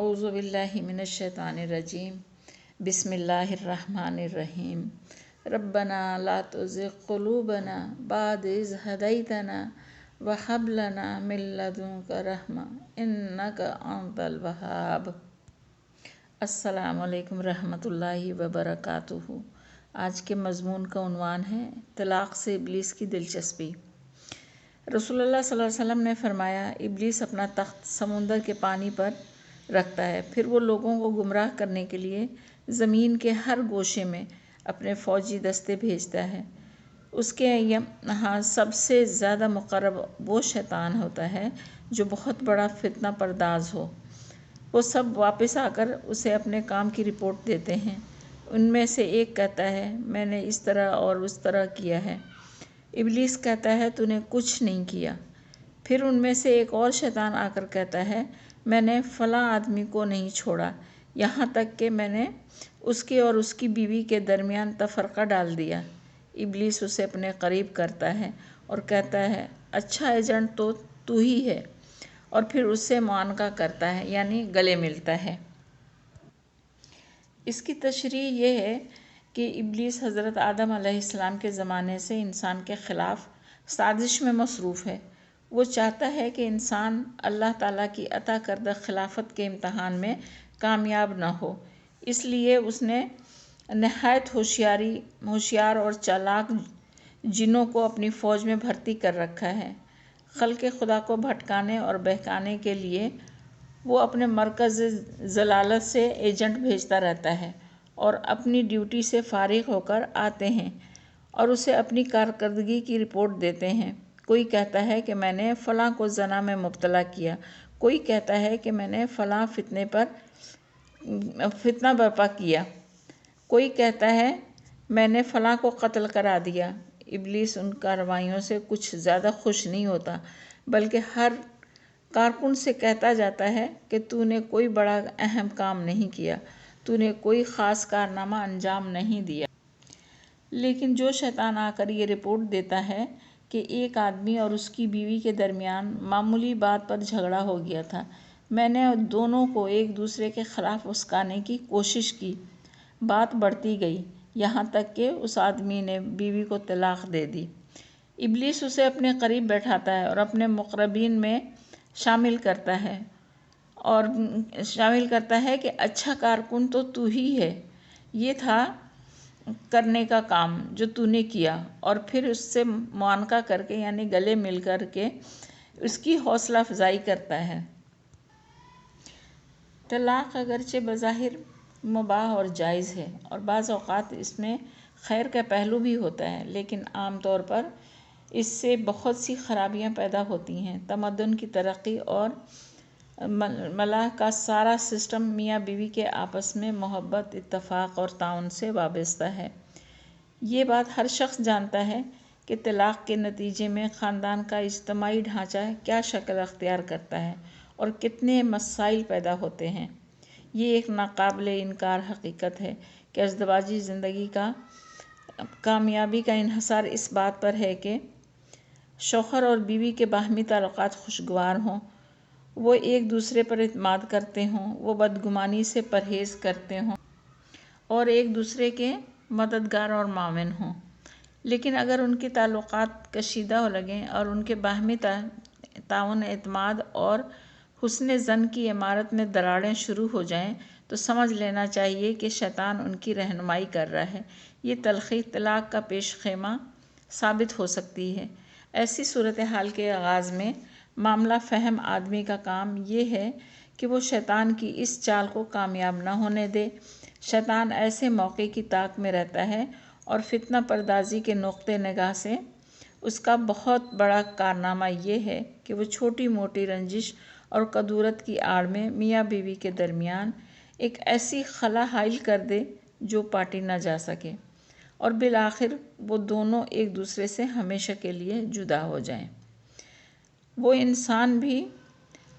اعوذ باللہ من الشیطان الرجیم بسم اللہ الرحمن الرحیم ربنا لا تزغ قلوبنا بعد اذ ہدیتنا وہب لنا من لدنک رحمہ انک انت الوہاب۔ السلام علیکم رحمۃ اللہ وبرکاتہ۔ آج کے مضمون کا عنوان ہے طلاق سے ابلیس کی دلچسپی۔ رسول اللہ صلی اللہ علیہ وسلم نے فرمایا، ابلیس اپنا تخت سمندر کے پانی پر رکھتا ہے، پھر وہ لوگوں کو گمراہ کرنے کے لیے زمین کے ہر گوشے میں اپنے فوجی دستے بھیجتا ہے۔ اس کے یہاں سب سے زیادہ مقرب وہ شیطان ہوتا ہے جو بہت بڑا فتنہ پرداز ہو۔ وہ سب واپس آ کر اسے اپنے کام کی رپورٹ دیتے ہیں۔ ان میں سے ایک کہتا ہے، میں نے اس طرح اور اس طرح کیا ہے۔ ابلیس کہتا ہے، تو نے کچھ نہیں کیا۔ پھر ان میں سے ایک اور شیطان آ کر کہتا ہے، میں نے فلاں آدمی کو نہیں چھوڑا، یہاں تک کہ میں نے اس کے اور اس کی بیوی کے درمیان تفرقہ ڈال دیا۔ ابلیس اسے اپنے قریب کرتا ہے اور کہتا ہے، اچھا ایجنٹ تو تو ہی ہے، اور پھر اس سے معانقہ کرتا ہے، یعنی گلے ملتا ہے۔ اس کی تشریح یہ ہے کہ ابلیس حضرت آدم علیہ السلام کے زمانے سے انسان کے خلاف سازش میں مصروف ہے۔ وہ چاہتا ہے کہ انسان اللہ تعالیٰ کی عطا کردہ خلافت کے امتحان میں کامیاب نہ ہو۔ اس لیے اس نے نہایت ہوشیار اور چالاک جنوں کو اپنی فوج میں بھرتی کر رکھا ہے۔ خلق خدا کو بھٹکانے اور بہکانے کے لیے وہ اپنے مرکز ضلالت سے ایجنٹ بھیجتا رہتا ہے، اور اپنی ڈیوٹی سے فارغ ہو کر آتے ہیں اور اسے اپنی کارکردگی کی رپورٹ دیتے ہیں۔ کوئی کہتا ہے کہ میں نے فلاں کو زنا میں مبتلا کیا، کوئی کہتا ہے کہ میں نے فلاں فتنہ برپا کیا، کوئی کہتا ہے میں نے فلاں کو قتل کرا دیا۔ ابلیس ان کارروائیوں سے کچھ زیادہ خوش نہیں ہوتا، بلکہ ہر کارکن سے کہتا جاتا ہے کہ تو نے کوئی بڑا اہم کام نہیں کیا، تو نے کوئی خاص کارنامہ انجام نہیں دیا۔ لیکن جو شیطان آ کر یہ رپورٹ دیتا ہے کہ ایک آدمی اور اس کی بیوی کے درمیان معمولی بات پر جھگڑا ہو گیا تھا، میں نے دونوں کو ایک دوسرے کے خلاف اکسانے کی کوشش کی، بات بڑھتی گئی، یہاں تک کہ اس آدمی نے بیوی کو طلاق دے دی۔ ابلیس اسے اپنے قریب بیٹھاتا ہے اور اپنے مقربین میں شامل کرتا ہے کہ اچھا کارکن تو تو ہی ہے، یہ تھا کرنے کا کام جو تو نے کیا، اور پھر اس سے معانقہ کر کے، یعنی گلے مل کر کے اس کی حوصلہ افزائی کرتا ہے۔ طلاق اگرچہ بظاہر مباح اور جائز ہے، اور بعض اوقات اس میں خیر کا پہلو بھی ہوتا ہے، لیکن عام طور پر اس سے بہت سی خرابیاں پیدا ہوتی ہیں۔ تمدن کی ترقی اور ملاح کا سارا سسٹم میاں بیوی کے آپس میں محبت، اتفاق اور تعاون سے وابستہ ہے۔ یہ بات ہر شخص جانتا ہے کہ طلاق کے نتیجے میں خاندان کا اجتماعی ڈھانچہ کیا شکل اختیار کرتا ہے اور کتنے مسائل پیدا ہوتے ہیں۔ یہ ایک ناقابل انکار حقیقت ہے کہ ازدواجی زندگی کا کامیابی کا انحصار اس بات پر ہے کہ شوہر اور بیوی کے باہمی تعلقات خوشگوار ہوں، وہ ایک دوسرے پر اعتماد کرتے ہوں، وہ بدگمانی سے پرہیز کرتے ہوں اور ایک دوسرے کے مددگار اور معاون ہوں۔ لیکن اگر ان کے تعلقات کشیدہ لگیں اور ان کے باہمی تعاون، اعتماد اور حسن ظن کی عمارت میں دراڑیں شروع ہو جائیں تو سمجھ لینا چاہیے کہ شیطان ان کی رہنمائی کر رہا ہے۔ یہ تلخی طلاق کا پیش خیمہ ثابت ہو سکتی ہے۔ ایسی صورتحال کے آغاز میں معاملہ فہم آدمی کا کام یہ ہے کہ وہ شیطان کی اس چال کو کامیاب نہ ہونے دے۔ شیطان ایسے موقع کی تاک میں رہتا ہے اور فتنہ پردازی کے نقطہ نگاہ سے اس کا بہت بڑا کارنامہ یہ ہے کہ وہ چھوٹی موٹی رنجش اور کدورت کی آڑ میں میاں بیوی کے درمیان ایک ایسی خلا حائل کر دے جو پاٹی نہ جا سکے، اور بالآخر وہ دونوں ایک دوسرے سے ہمیشہ کے لیے جدا ہو جائیں۔ وہ انسان بھی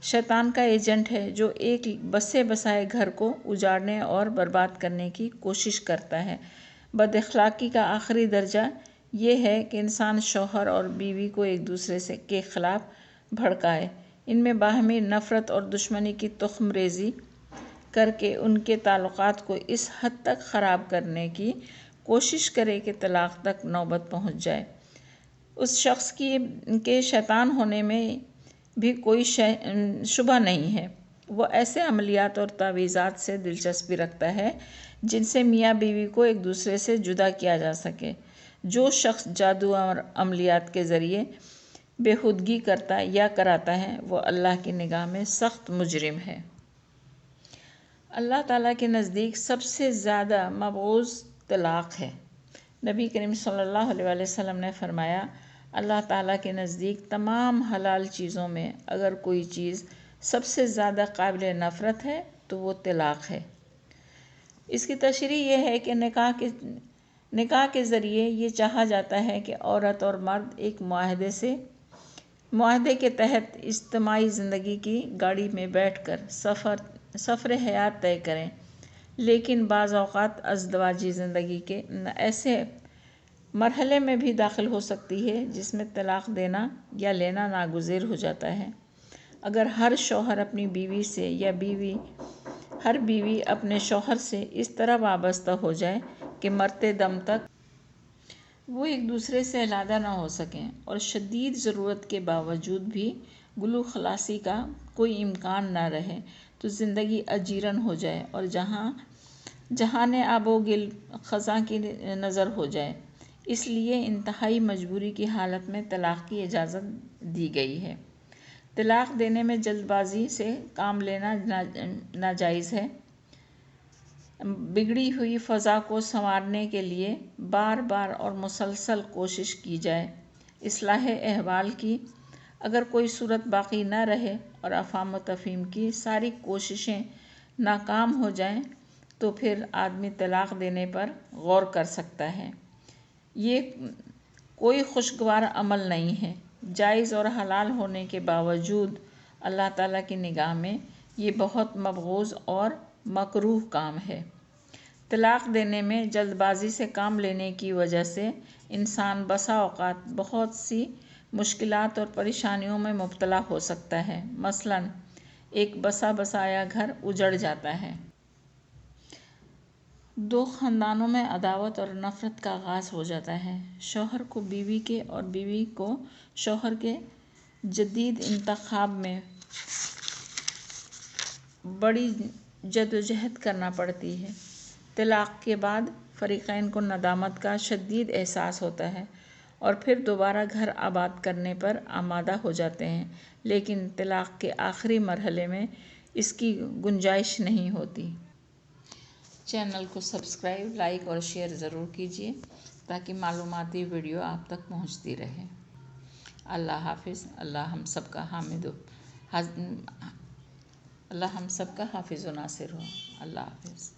شیطان کا ایجنٹ ہے جو ایک بسے بسائے گھر کو اجاڑنے اور برباد کرنے کی کوشش کرتا ہے۔ بد اخلاقی کا آخری درجہ یہ ہے کہ انسان شوہر اور بیوی کو ایک دوسرے کے خلاف بھڑکائے، ان میں باہمی نفرت اور دشمنی کی تخم ریزی کر کے ان کے تعلقات کو اس حد تک خراب کرنے کی کوشش کرے کہ طلاق تک نوبت پہنچ جائے۔ اس شخص کے شیطان ہونے میں بھی کوئی شبہ نہیں ہے۔ وہ ایسے عملیات اور تعویذات سے دلچسپی رکھتا ہے جن سے میاں بیوی کو ایک دوسرے سے جدا کیا جا سکے۔ جو شخص جادو اور عملیات کے ذریعے بےخودگی کرتا یا کراتا ہے وہ اللہ کی نگاہ میں سخت مجرم ہے۔ اللہ تعالیٰ کے نزدیک سب سے زیادہ مبغوض طلاق ہے۔ نبی کریم صلی اللہ علیہ وسلم نے فرمایا، اللہ تعالیٰ کے نزدیک تمام حلال چیزوں میں اگر کوئی چیز سب سے زیادہ قابل نفرت ہے تو وہ طلاق ہے۔ اس کی تشریح یہ ہے کہ نکاح کے ذریعے یہ چاہا جاتا ہے کہ عورت اور مرد ایک معاہدے کے تحت اجتماعی زندگی کی گاڑی میں بیٹھ کر سفر حیات طے کریں، لیکن بعض اوقات ازدواجی زندگی کے ایسے مرحلے میں بھی داخل ہو سکتی ہے جس میں طلاق دینا یا لینا ناگزیر ہو جاتا ہے۔ اگر ہر شوہر اپنی بیوی سے یا ہر بیوی اپنے شوہر سے اس طرح وابستہ ہو جائے کہ مرتے دم تک وہ ایک دوسرے سے علیحدہ نہ ہو سکیں اور شدید ضرورت کے باوجود بھی گلو خلاصی کا کوئی امکان نہ رہے تو زندگی اجیرن ہو جائے اور جہان آب و گل خزاں کی نظر ہو جائے۔ اس لیے انتہائی مجبوری کی حالت میں طلاق کی اجازت دی گئی ہے۔ طلاق دینے میں جلد بازی سے کام لینا ناجائز ہے۔ بگڑی ہوئی فضا کو سنوارنے کے لیے بار بار اور مسلسل کوشش کی جائے۔ اصلاح احوال کی اگر کوئی صورت باقی نہ رہے اور افہام و تفہیم کی ساری کوششیں ناکام ہو جائیں تو پھر آدمی طلاق دینے پر غور کر سکتا ہے۔ یہ کوئی خوشگوار عمل نہیں ہے۔ جائز اور حلال ہونے کے باوجود اللہ تعالیٰ کی نگاہ میں یہ بہت مبغوض اور مکروہ کام ہے۔ طلاق دینے میں جلد بازی سے کام لینے کی وجہ سے انسان بسا اوقات بہت سی مشکلات اور پریشانیوں میں مبتلا ہو سکتا ہے۔ مثلاً ایک بسا بسایا گھر اجڑ جاتا ہے۔ دو خاندانوں میں عداوت اور نفرت کا آغاز ہو جاتا ہے۔ شوہر کو بیوی کے اور بیوی کو شوہر کے جدید انتخاب میں بڑی جدوجہد کرنا پڑتی ہے۔ طلاق کے بعد فریقین کو ندامت کا شدید احساس ہوتا ہے اور پھر دوبارہ گھر آباد کرنے پر آمادہ ہو جاتے ہیں، لیکن طلاق کے آخری مرحلے میں اس کی گنجائش نہیں ہوتی۔ چینل کو سبسکرائب، لائک اور شیئر ضرور کیجیے تاکہ معلوماتی ویڈیو آپ تک پہنچتی رہے۔ اللہ حافظ۔ اللہ ہم سب کا حافظ و ناصر ہو۔ اللہ حافظ۔